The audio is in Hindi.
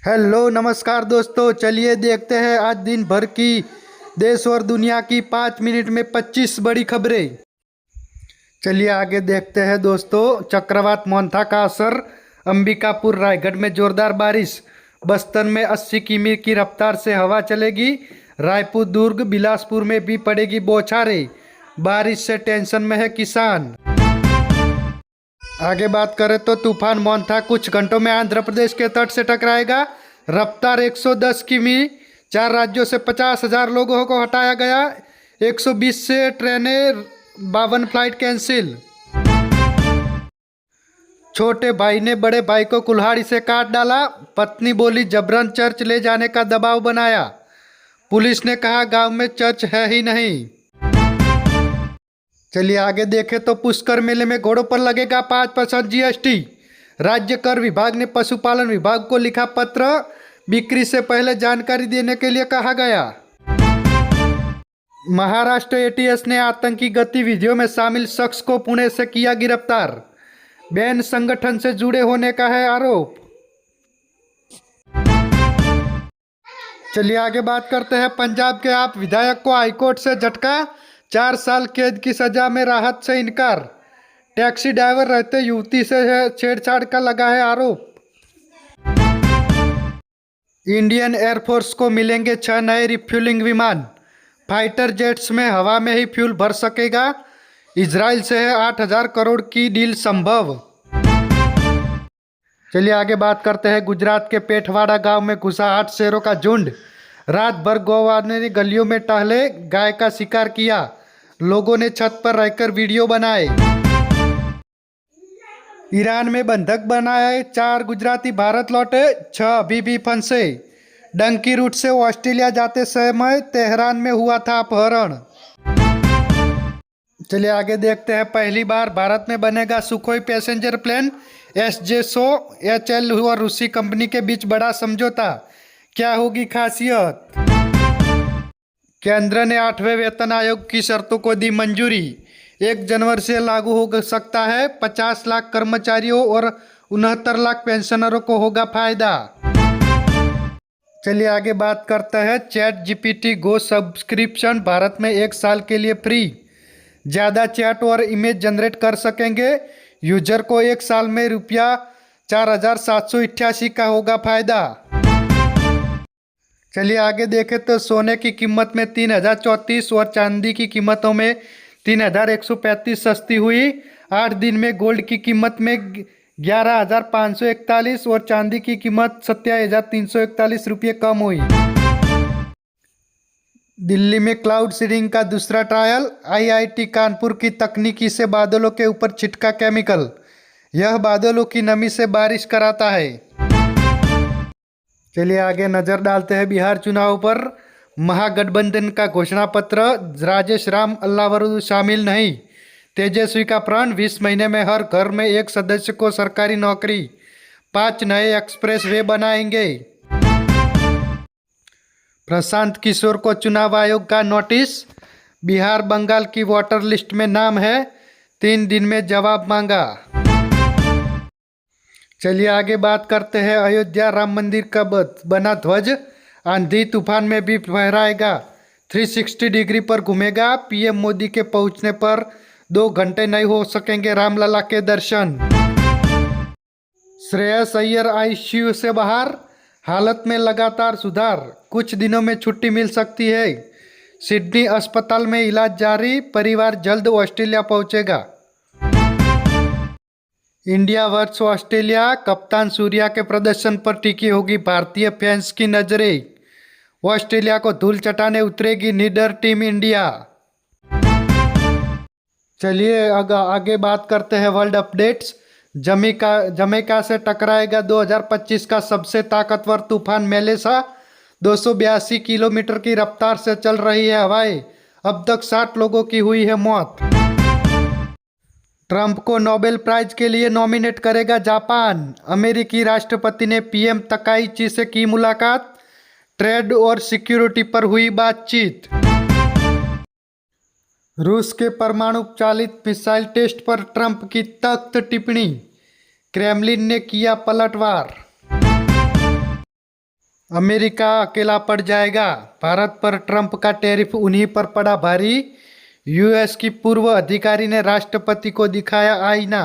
हेलो नमस्कार दोस्तों, चलिए देखते हैं आज दिन भर की देश और दुनिया की 5 मिनट में 25 बड़ी खबरें। चलिए आगे देखते हैं दोस्तों। चक्रवात मोंथा का असर, अंबिकापुर रायगढ़ में जोरदार बारिश, बस्तर में 80 किमी की रफ्तार से हवा चलेगी, रायपुर दुर्ग बिलासपुर में भी पड़ेगी बौछारें, बारिश से टेंशन में है किसान। आगे बात करें तो तूफान मोंथा कुछ घंटों में आंध्र प्रदेश के तट से टकराएगा, रफ्तार 110 किमी, 4 राज्यों से 50,000 लोगों को हटाया गया, 120 से ट्रेनें, 52 फ्लाइट कैंसिल। छोटे भाई ने बड़े भाई को कुल्हाड़ी से काट डाला, पत्नी बोली जबरन चर्च ले जाने का दबाव बनाया, पुलिस ने कहा गांव में चर्च है ही नहीं। चलिए आगे देखें तो पुष्कर मेले में घोड़ों पर लगेगा 5% जीएसटी, राज्य कर विभाग ने पशुपालन विभाग को लिखा पत्र, बिक्री से पहले जानकारी देने के लिए कहा गया। महाराष्ट्र एटीएस ने आतंकी गतिविधियों में शामिल शख्स को पुणे से किया गिरफ्तार, बैन संगठन से जुड़े होने का है आरोप। चलिए आगे बात करते हैं पंजाब के आप विधायक को हाईकोर्ट से झटका, 4 साल कैद की सजा में राहत से इनकार, टैक्सी ड्राइवर रहते युवती से छेड़छाड़ का लगा है आरोप। इंडियन एयरफोर्स को मिलेंगे 6 नए रिफ्यूलिंग विमान, फाइटर जेट्स में हवा में ही फ्यूल भर सकेगा, इजराइल से है 8,000 करोड़ की डील संभव। चलिए आगे बात करते हैं गुजरात के पेठवाड़ा गांव में घुसा 8 शेरों का झुंड, रात भर गौवाने ने गलियों में टहले गाय का शिकार किया, लोगों ने छत पर रहकर वीडियो बनाए। ईरान में बंधक बनाए 4 गुजराती भारत लौटे, 6 अभी भी फंसे, डंकी रूट से ऑस्ट्रेलिया जाते समय तेहरान में हुआ था अपहरण। चलिए आगे देखते हैं, पहली बार भारत में बनेगा सुखोई पैसेंजर प्लेन, SJ100 और रूसी कंपनी के बीच बड़ा समझौता, क्या होगी खासियत। केंद्र ने 8वें वेतन आयोग की शर्तों को दी मंजूरी, 1 जनवरी से लागू हो सकता है, 50 लाख कर्मचारियों और 69 लाख पेंशनरों को होगा फायदा। चलिए आगे बात करते हैं, ChatGPT Go सब्सक्रिप्शन भारत में 1 साल के लिए फ्री, ज़्यादा चैट और इमेज जनरेट कर सकेंगे, यूजर को 1 साल में ₹4,788 का होगा फायदा। चलिए आगे देखें तो सोने की कीमत में 3,034 और चांदी की कीमतों में 3,135 सस्ती हुई, 8 दिन में गोल्ड की कीमत में 11,541 और चांदी की कीमत 27,341 रुपये कम हुई। दिल्ली में क्लाउड सीडिंग का दूसरा ट्रायल, IIT कानपुर की तकनीकी से बादलों के ऊपर छिटका केमिकल, यह बादलों की नमी से बारिश कराता है। चलिए आगे नजर डालते हैं बिहार चुनाव पर, महागठबंधन का घोषणा पत्र, राजेश राम अल्लावरू शामिल नहीं, तेजस्वी का प्रण, 20 महीने में हर घर में 1 सदस्य को सरकारी नौकरी, 5 नए एक्सप्रेस वे बनाएंगे। प्रशांत किशोर को चुनाव आयोग का नोटिस, बिहार बंगाल की वोटर लिस्ट में नाम है, 3 दिन में जवाब मांगा। चलिए आगे बात करते हैं, अयोध्या राम मंदिर का बना ध्वज आंधी तूफान में भी फहराएगा, 360 डिग्री पर घूमेगा, PM मोदी के पहुंचने पर 2 घंटे नहीं हो सकेंगे रामलला के दर्शन। श्रेयस अय्यर ICU से बाहर, हालत में लगातार सुधार, कुछ दिनों में छुट्टी मिल सकती है, सिडनी अस्पताल में इलाज जारी, परिवार जल्द ऑस्ट्रेलिया पहुंचेगा। इंडिया वर्सेस ऑस्ट्रेलिया, कप्तान सूर्या के प्रदर्शन पर टिकी होगी भारतीय फैंस की नजरें, ऑस्ट्रेलिया को धूल चटाने उतरेगी निडर टीम इंडिया। चलिए आगे बात करते हैं वर्ल्ड अपडेट्स, जमैका से टकराएगा 2025 का सबसे ताकतवर तूफान मेलेसा, 282 किलोमीटर की रफ्तार से चल रही है हवाएं, अब तक 60 लोगों की हुई है मौत। ट्रंप को नोबेल प्राइज के लिए नॉमिनेट करेगा जापान, अमेरिकी राष्ट्रपति ने PM तकाइची से की मुलाकात, ट्रेड और सिक्योरिटी पर हुई बातचीत। रूस के परमाणु चालित मिसाइल टेस्ट पर ट्रंप की सख्त टिप्पणी, क्रेमलिन ने किया पलटवार। अमेरिका अकेला पड़ जाएगा, भारत पर ट्रंप का टैरिफ उन्हीं पर पड़ा भारी। यूएस की पूर्व अधिकारी ने राष्ट्रपति को दिखाया आईना।